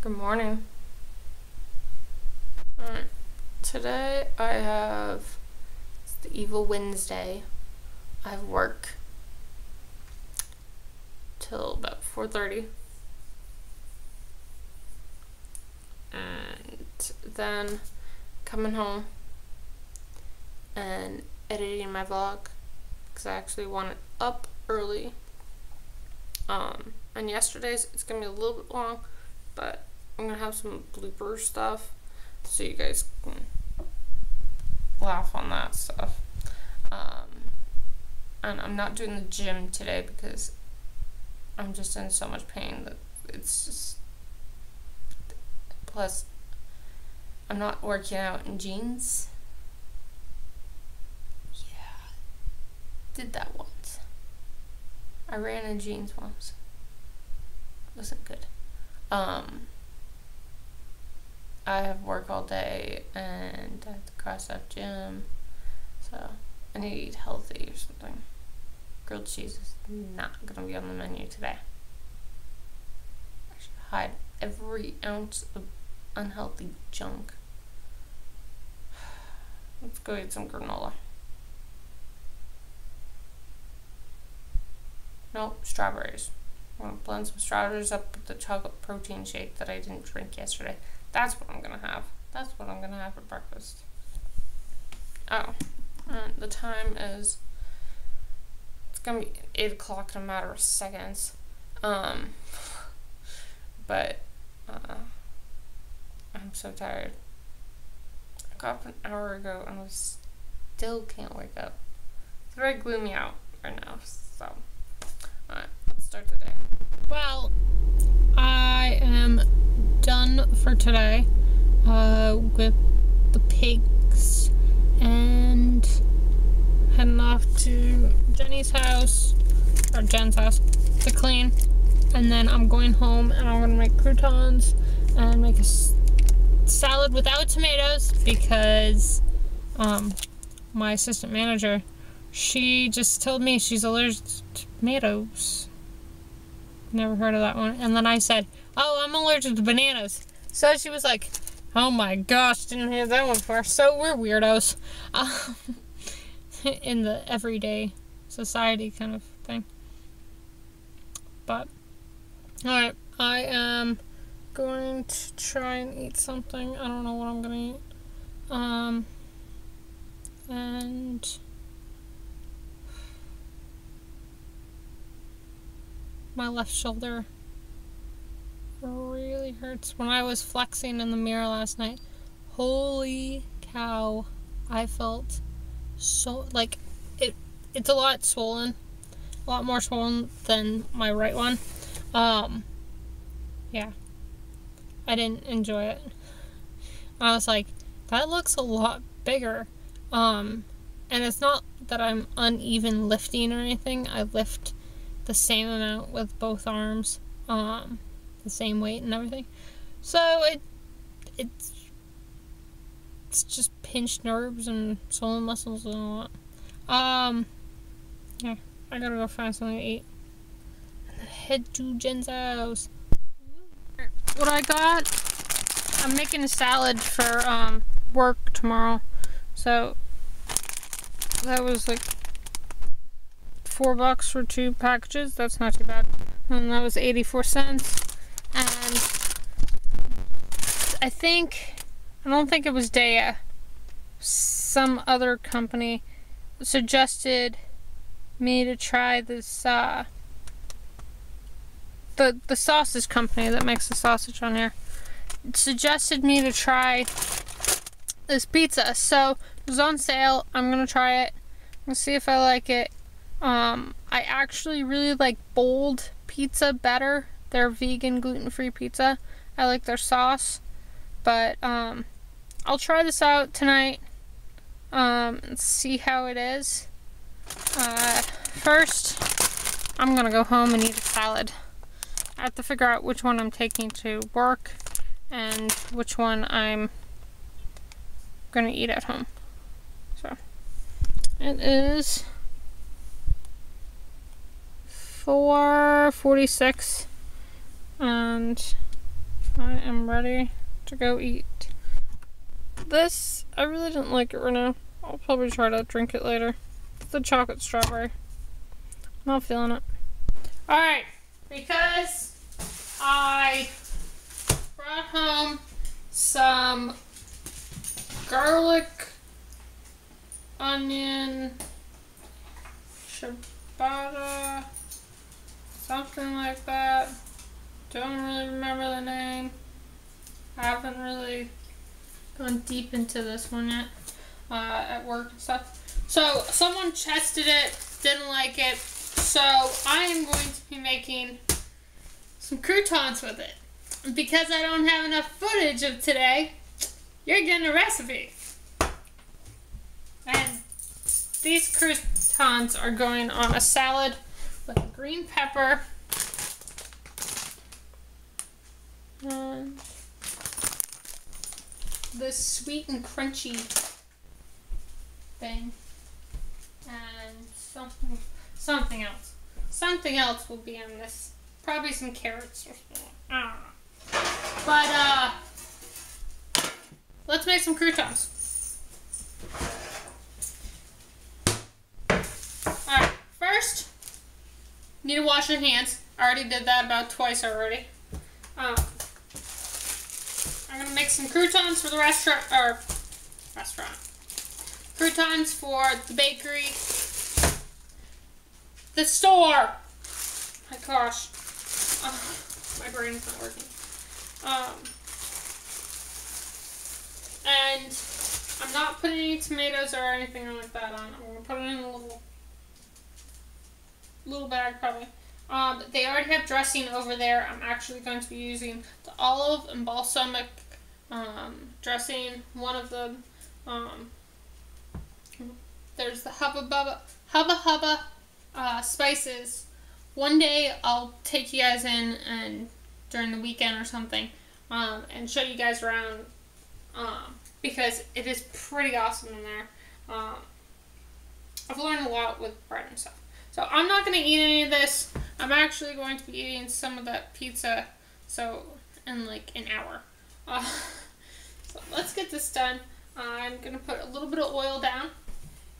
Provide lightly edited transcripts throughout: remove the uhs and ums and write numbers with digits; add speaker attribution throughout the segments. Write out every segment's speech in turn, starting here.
Speaker 1: Good morning. Alright, today it's the evil Wednesday. I have work till about 4:30. And then coming home and editing my vlog because I actually want it up early. And yesterday's, it's gonna be a little bit long, but I'm gonna have some blooper stuff so you guys can laugh on that stuff. And I'm not doing the gym today because I'm just in so much pain that it's just, plus I'm not working out in jeans. Yeah, did that once. I ran in jeans once. It wasn't good. I have work all day and I have to cross up gym, so I need to eat healthy or something. Grilled cheese is not gonna be on the menu today. I should hide every ounce of unhealthy junk. Let's go eat some granola. Nope, strawberries. I'm gonna blend some strawberries up with the chocolate protein shake that I didn't drink yesterday. That's what I'm gonna have. That's what I'm gonna have for breakfast. Oh, and the time is, it's gonna be 8 o'clock in a matter of seconds. But I'm so tired. I got up an hour ago and I still can't wake up. It's very gloomy out right now, so alright, let's start the day. Well, I am done for today with the pigs and heading off to Jenny's house, or Jen's house, to clean. And then I'm going home and I'm going to make croutons and make a salad without tomatoes because my assistant manager, she just told me she's allergic to tomatoes. Never heard of that one. And then I said, oh, I'm allergic to bananas. So she was like, oh my gosh, didn't hear that one before. So we're weirdos in the everyday society kind of thing. But alright, I am going to try and eat something. I don't know what I'm gonna eat. And my left shoulder really hurts. When I was flexing in the mirror last night, holy cow, I felt so, like, it's a lot swollen. A lot more swollen than my right one. Yeah. I didn't enjoy it. I was like, that looks a lot bigger. And it's not that I'm uneven lifting or anything. I lift the same amount with both arms, the same weight and everything. So it's just pinched nerves and swollen muscles and all that. Yeah, I gotta go find something to eat and then head to Jen's house. What I got, I'm making a salad for work tomorrow, so that was like $4 for 2 packages. That's not too bad. And that was 84 cents. And I don't think it was Daya, some other company suggested me to try this the sausage company that makes the sausage on here suggested me to try this pizza. So it was on sale. I'm gonna try it. I'm gonna see if I like it. I actually really like Bold Pizza better. Their vegan gluten-free pizza. I like their sauce. But I'll try this out tonight and see how it is. First, I'm gonna go home and eat a salad. I have to figure out which one I'm taking to work and which one I'm gonna eat at home. So it is 4:46 and I am ready to go eat. This, I really didn't like it right now. I'll probably try to drink it later. It's the chocolate strawberry. I'm not feeling it. Alright, because I brought home some garlic, onion, ciabatta, something like that. Don't really remember the name. I haven't really gone deep into this one yet at work and stuff. So someone tested it, didn't like it, so I am going to be making some croutons with it. And because I don't have enough footage of today, you're getting a recipe. And these croutons are going on a salad with a green pepper and this sweet and crunchy thing, and something else. Something else will be in this. Probably some carrots or something. I don't know. But let's make some croutons. Alright, first, need to wash your hands. I already did that about twice already. I'm gonna make some croutons for the restaurant. Croutons for the bakery. The store. My gosh. My brain's not working. And I'm not putting any tomatoes or anything like that on. I'm gonna put it in a little bag probably. They already have dressing over there. I'm actually going to be using the olive and balsamic dressing. One of them, there's the Hubba Hubba spices. One day I'll take you guys in and during the weekend or something and show you guys around because it is pretty awesome in there. I've learned a lot with bread and stuff. So I'm not going to eat any of this. I'm actually going to be eating some of that pizza in like an hour. So let's get this done. I'm going to put a little bit of oil down.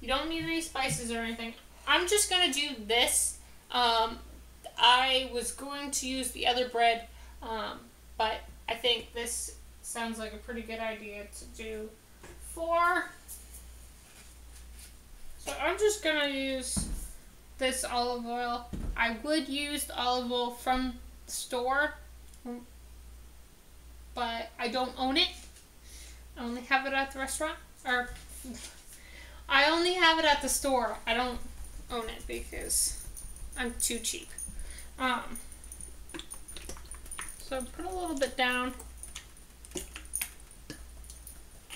Speaker 1: You don't need any spices or anything. I'm just going to do this. I was going to use the other bread, but I think this sounds like a pretty good idea to do for. So I'm just going to use this olive oil. I would use the olive oil from the store, but I don't own it. I only have it at the restaurant, or I only have it at the store. I don't own it because I'm too cheap. So put a little bit down,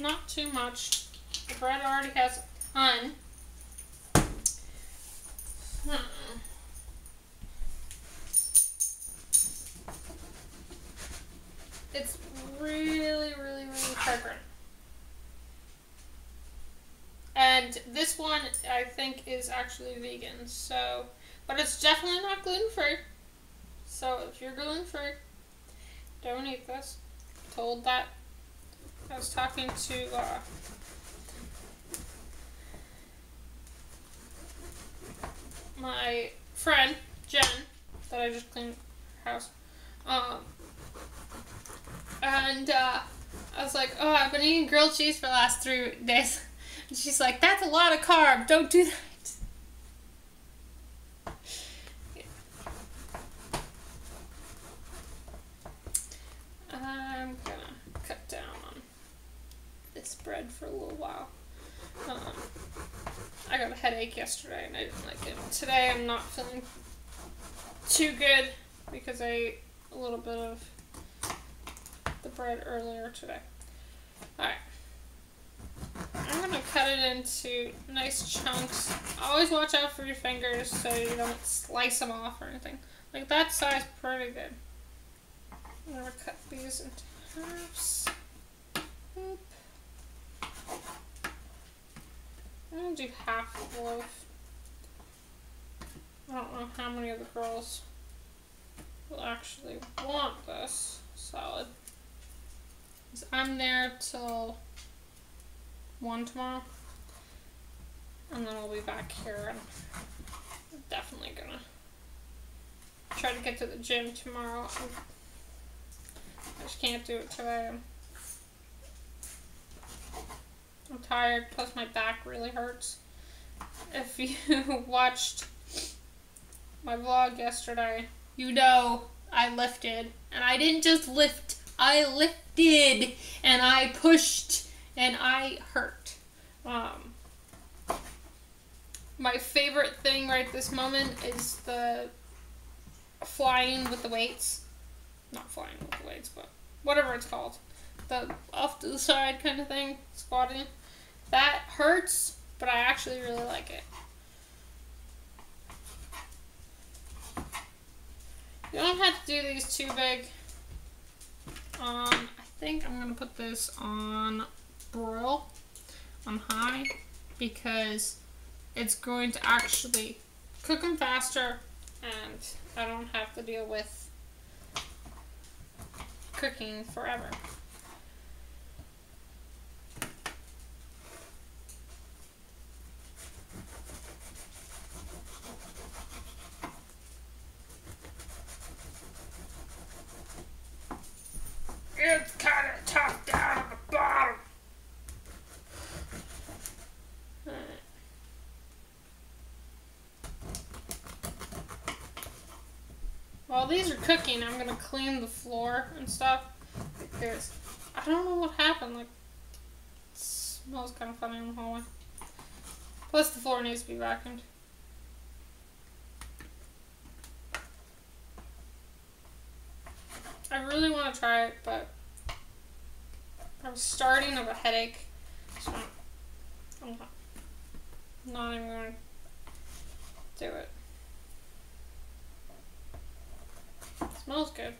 Speaker 1: not too much. The bread already has a ton. It's really fragrant. And this one I think is actually vegan, so, but it's definitely not gluten-free. So if you're gluten-free, don't eat this. Told that. I was talking to my friend Jen that I just cleaned her house, and I was like, oh, I've been eating grilled cheese for the last 3 days, and she's like, that's a lot of carb, don't do that. I'm gonna cut down on this bread for a little while. I got a headache yesterday and I didn't like it. Today I'm not feeling too good because I ate a little bit of the bread earlier today. Alright. I'm going to cut it into nice chunks. Always watch out for your fingers so you don't slice them off or anything. Like that size, pretty good. I'm going to cut these into halves. Boop. I'm going to do half a loaf. I don't know how many of the girls will actually want this salad. I'm there till 1 tomorrow. And then I'll be back here, and I'm definitely gonna try to get to the gym tomorrow. I just can't do it today. I'm tired, plus my back really hurts. If you watched my vlog yesterday, you know I lifted. And I didn't just lift, I lifted, and I pushed, and I hurt. My favorite thing right this moment is the flying with the weights. Not flying with the weights, but whatever it's called. The off to the side kind of thing, squatting. That hurts, but I actually really like it. You don't have to do these too big. I think I'm going to put this on broil, on high, because it's going to actually cook them faster, and I don't have to deal with cooking forever. It's kind of tough down at the bottom. While these are cooking, I'm gonna clean the floor and stuff, because I don't know what happened. Like, it smells kind of funny in the hallway. Plus, the floor needs to be vacuumed. I really want to try it, but I'm starting to have a headache, so I'm not even going to do it. It smells good.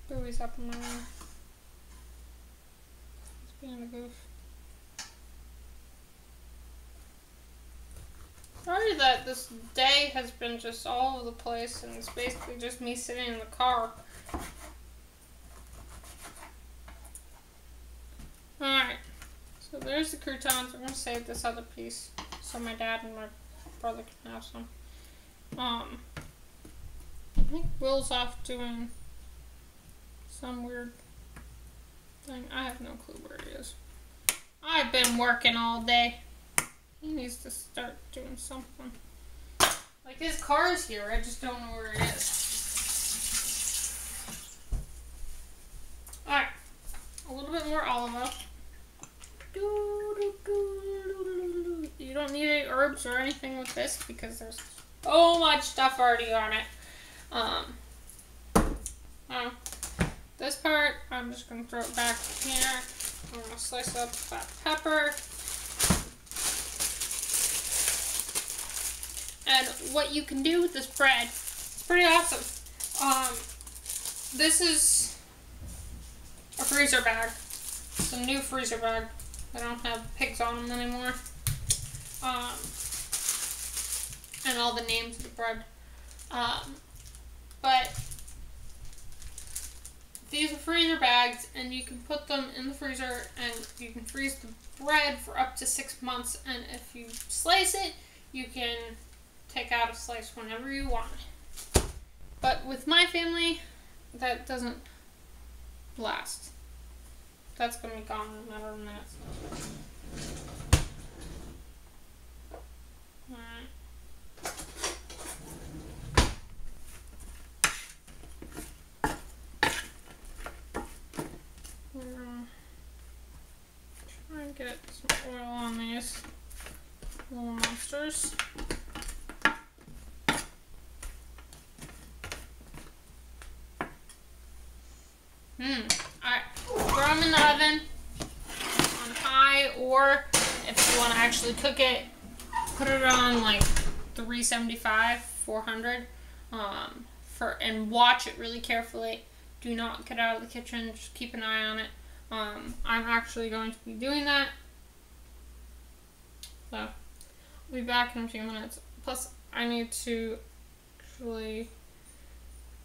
Speaker 1: Booey's up in my room. It's being a goof. Sorry that this day has been just all over the place, and it's basically just me sitting in the car. Alright, so there's the croutons. I'm going to save this other piece so my dad and my brother can have some. I think Will's off doing some weird thing. I have no clue where he is. I've been working all day. He needs to start doing something. Like, his car's here, I just don't know where it is. Alright, a little bit more olive oil. You don't need any herbs or anything with this because there's so much stuff already on it. This part, I'm just going to throw it back here. I'm going to slice up that pepper. And what you can do with this bread, it's pretty awesome. This is a freezer bag. It's a new freezer bag. I don't have pigs on them anymore. And all the names of the bread. But these are freezer bags, and you can put them in the freezer, and you can freeze the bread for up to 6 months. And if you slice it, you can take out a slice whenever you want. But with my family, that doesn't last. That's going to be gone in a matter of minutes. Alright. We're going to try and get some oil on these little monsters. Alright, throw them in the oven on high, or if you want to actually cook it, put it on like 375, 400, and watch it really carefully. Do not get out of the kitchen, just keep an eye on it. I'm actually going to be doing that. So, I'll be back in a few minutes. Plus, I need to actually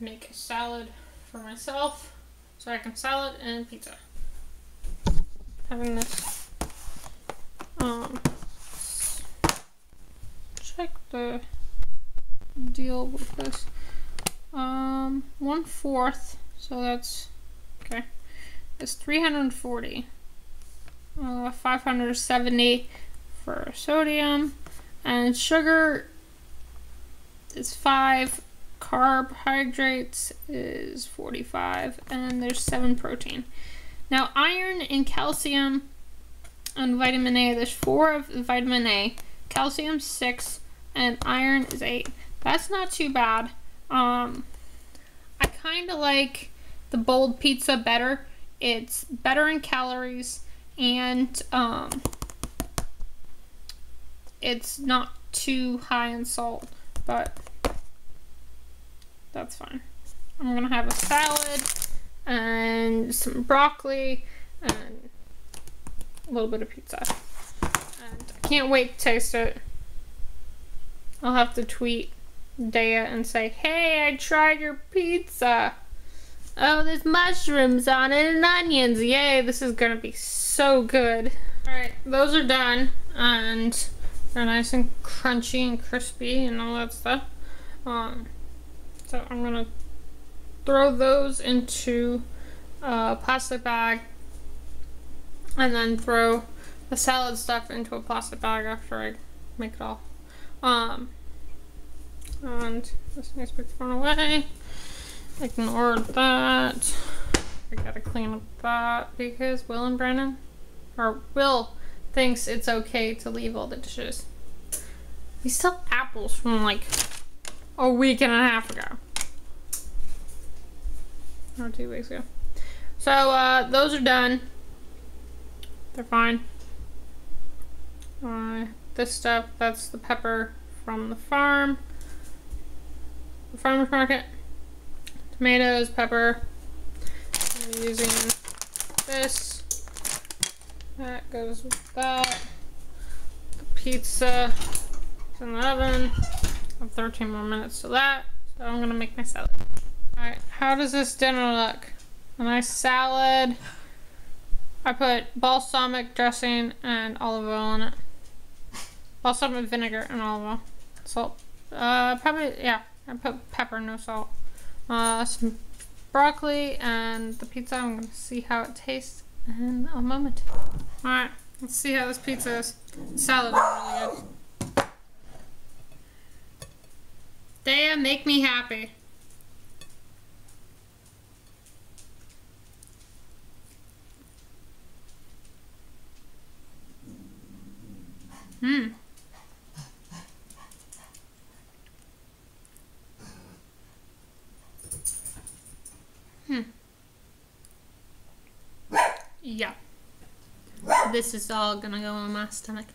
Speaker 1: make a salad for myself so I can salad and pizza. Having this, check the deal with this. 1/4, so that's okay. It's 340. 570 for sodium, and sugar is 5. Carbohydrates is 45, and there's 7 protein. Now, iron and calcium and vitamin A, there's 4 of vitamin A, calcium 6, and iron is 8. That's not too bad. I kind of like the bold pizza better. It's better in calories, and it's not too high in salt, but that's fine. I'm gonna have a salad and some broccoli and a little bit of pizza. And I can't wait to taste it. I'll have to tweet Dea and say, hey, I tried your pizza. Oh, there's mushrooms on it and onions. Yay, this is gonna be so good. Alright, those are done, and they're nice and crunchy and crispy and all that stuff. So I'm gonna throw those into a plastic bag, and then throw the salad stuff into a plastic bag after I make it all. And this needs to be thrown away. Ignore that. I gotta clean up that because Will thinks it's okay to leave all the dishes. We still have apples from like a week and a half ago. Or 2 weeks ago. So, those are done. They're fine. This stuff, that's the pepper from the farm. The farmer's market. Tomatoes, pepper. I'm using this. That goes with that. The pizza is in the oven. I have 13 more minutes to that, so I'm gonna make my salad. Alright, how does this dinner look? A nice salad. I put balsamic dressing and olive oil in it. Balsamic vinegar and olive oil. Salt. Probably, yeah, I put pepper, no salt. Some broccoli and the pizza. I'm gonna see how it tastes in a moment. Alright, let's see how this pizza is. The salad is really good. Dea, make me happy. Yeah. This is all gonna go in my stomach.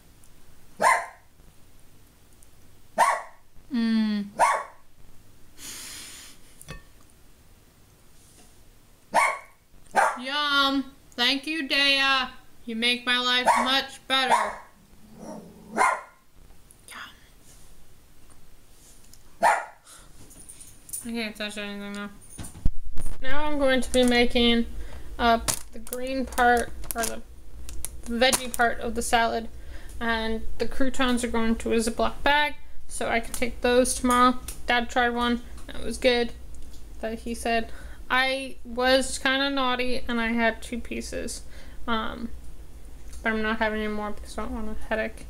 Speaker 1: Yum. Thank you, Dea. You make my life much better. I can't touch anything now. Now I'm going to be making the green part, or the veggie part of the salad, and the croutons are going to a Ziploc bag so I can take those tomorrow. Dad tried one, and it was good, but he said I was kind of naughty and I had 2 pieces, but I'm not having any more because I don't want a headache.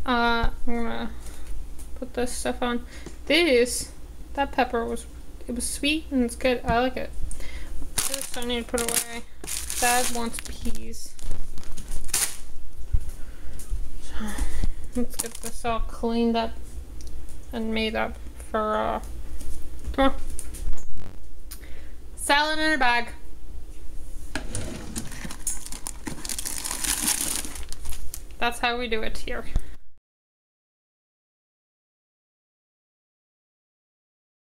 Speaker 1: I'm gonna put this stuff on. That pepper was sweet and it's good. I like it. This I need to put away. Dad wants peas. So let's get this all cleaned up and made up for tomorrow. Salad in a bag. That's how we do it here.